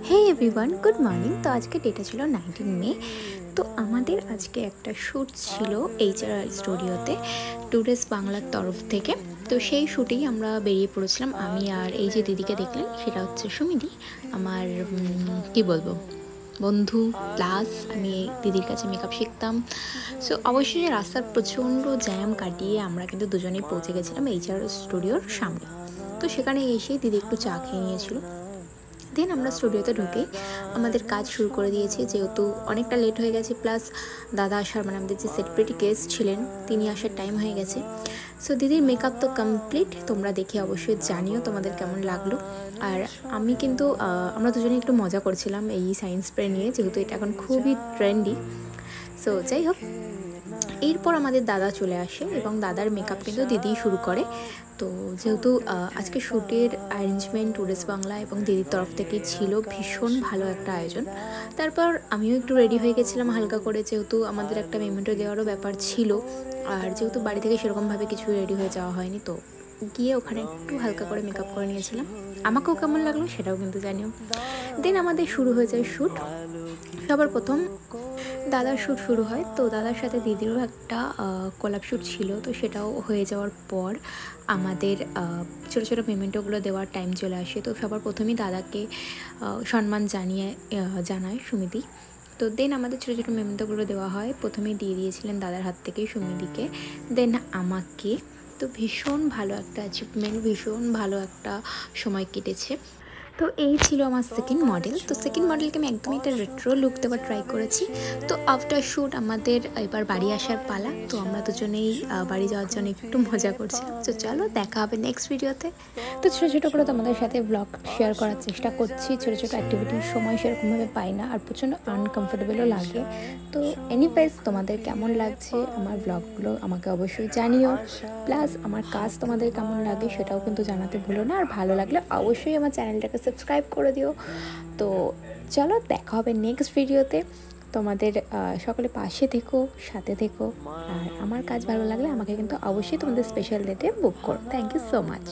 হে everyone, good morning. তো আজকে data ছিল 19 মে। তো আমাদের আজকে একটা শ্যুট ছিল এইচআর স্টুডিওতে টুডেস বাংলার তরফ থেকে। তো সেই শ্যুটেই আমরা বেরিয়ে পড়েছিলাম, আমি আর এই যে দিদিকে দেখলেন সেটা হচ্ছে সুমিদি, আমার কি বলবো বন্ধু প্লাস। আমি দিদির কাছে মেকআপ শিখতাম। সো অবশ্যই রাস্তার প্রচণ্ড জ্যাম কাটিয়ে আমরা কিন্তু দুজনেই পৌঁছে গেছিলাম এইচআর স্টুডিওর সামনে। তো সেখানে এসে দিদি একটু চা খেয়ে নিয়েছিল। দেন আমরা স্টুডিওতে ঢুকে আমাদের কাজ শুরু করে দিয়েছি, যেহেতু অনেকটা লেট হয়ে গেছে, প্লাস দাদা আসার মানে আমাদের যে সেলিব্রিটি গেস্ট ছিলেন তিনি আসার টাইম হয়ে গেছে। সো দিদির মেকআপ তো কমপ্লিট, তোমরা দেখে অবশ্যই জানিও তোমাদের কেমন লাগলো। আর আমি কিন্তু আমরা দুজনে একটু মজা করছিলাম এই সায়েন্স স্প্রে নিয়ে, যেহেতু এটা এখন খুবই ট্রেন্ডি। সো যাই হোক, এরপর আমাদের দাদা চলে আসে এবং দাদার মেকআপ কিন্তু দিদিই শুরু করে। তো যেহেতু আজকে শ্যুটের অ্যারেঞ্জমেন্ট টুডেস বাংলা এবং দিদির তরফ থেকেই ছিল, ভীষণ ভালো একটা আয়োজন। তারপর আমিও একটু রেডি হয়ে গেছিলাম হালকা করে, যেহেতু আমাদের একটা মেমেন্টো দেওয়ারও ব্যাপার ছিল। আর যেহেতু বাড়ি থেকে সেরকমভাবে কিছু রেডি হয়ে যাওয়া হয়নি, তো গিয়ে ওখানে একটু হালকা করে মেকআপ করে নিয়েছিলাম। আমাকেও কেমন লাগলো সেটাও কিন্তু জানিও। দেন আমাদের শুরু হয়ে যায় শ্যুট। সবার প্রথম দাদার শ্যুট শুরু হয়। তো দাদার সাথে দিদিরও একটা কোলাপ শ্যুট ছিল, তো সেটাও হয়ে যাওয়ার পর আমাদের ছোটো ছোটো পেমেন্টগুলো দেওয়ার টাইম চলে আসে। তো সবার প্রথমেই দাদাকে সম্মান জানায় সুমিদি। তো দেন আমাদের ছোটো ছোটো মেমেন্টোগুলো দেওয়া হয়, প্রথমেই দিয়ে দিয়েছিলেন দাদার হাত থেকেই সুমিদিকে, দেন আমাকে। তো ভীষণ ভালো একটা অ্যাচিভমেন্ট, ভীষণ ভালো একটা সময় কেটেছে। তো এই ছিল আমার সেকেন্ড মডেল। তো সেকেন্ড মডেলকে আমি একদমই একটা রেট্রো লুক দেওয়ার ট্রাই করেছি। তো আফটার শ্যুট আমাদের এবার বাড়ি আসার পালা। তো আমরা দুজনেই বাড়ি যাওয়ার জন্য একটু মজা করছিলাম। তো চলো দেখা হবে নেক্সট ভিডিওতে। তো ছোটো ছোটো করে তোমাদের সাথে ব্লগ শেয়ার করার চেষ্টা করছি। ছোটো ছোটো অ্যাক্টিভিটির সময় সেরকমভাবে পাই না, আর প্রচণ্ড আনকমফোর্টেবলও লাগে। তো এনিওয়েজ, তোমাদের কেমন লাগছে আমার ব্লগগুলো আমাকে অবশ্যই জানিও। প্লাস আমার কাজ তোমাদের কেমন লাগে সেটাও কিন্তু জানাতে ভুলো না। আর ভালো লাগলে অবশ্যই আমার চ্যানেলটাকে সাবস্ক্রাইব করে দিও। তো চলো দেখা হবে নেক্সট ভিডিওতে। তোমাদের সকলে পাশে থেকো, সাথে থেকো। আর আমার কাজ ভালো লাগলে আমাকে কিন্তু অবশ্যই তোমাদের স্পেশাল ডেটে বুক করো। Thank you so much.